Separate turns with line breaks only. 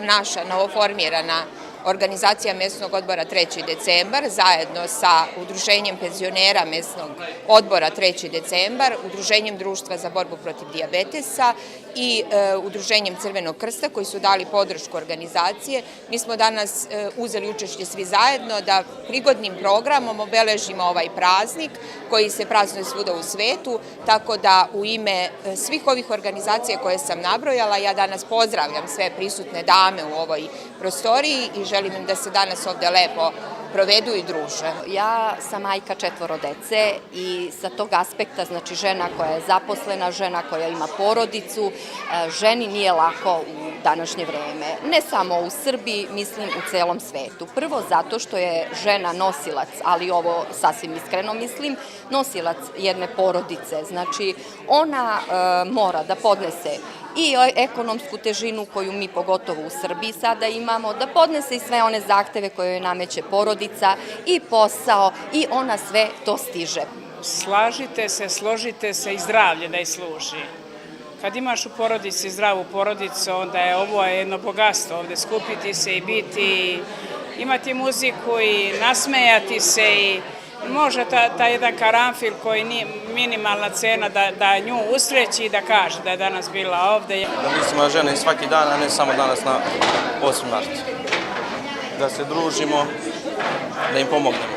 Naša novoformirana organizacija mesnog odbora 3. decembar zajedno sa Udruženjem penzionera mesnog odbora 3. decembar, Udruženjem društva za borbu protiv dijabetesa i Udruženjem Crvenog krsta koji su dali podršku organizacije. Mi smo danas uzeli učešće svi zajedno da prigodnim programom obeležimo ovaj praznik koji se praznuje svuda u svetu, tako da u ime svih ovih organizacija koje sam nabrojala ja danas pozdravljam sve prisutne dame u ovoj prostoriji i želim im da se danas ovde lepo provedu i druže.
Ja sam majka 4 dece i sa tog aspekta, znači žena koja je zaposlena, žena koja ima porodicu, ženi nije lako u današnje vreme. Ne samo u Srbiji, mislim u celom svetu. Prvo zato što je žena nosilac, ali ovo sasvim iskreno mislim, nosilac jedne porodice. Znači ona mora da podnese i ekonomsku težinu koju mi pogotovo u Srbiji sada imamo, da podnese i sve one zahteve koje joj nameće porodica i posao i ona sve to stiže.
Slažite se, složite se i zdravlje da je služi. Kad imaš u porodici zdravu porodicu, onda je ovo jedno bogatstvo ovde, skupiti se i biti, imati muziku i nasmejati se i može taj jedan karanfil koji nije minimalna cena da nju usreći i da kaže da je danas bila ovde.
Da mislimo na žene svaki dan, a ne samo danas na 8. marta. Da se družimo, da im pomognemo.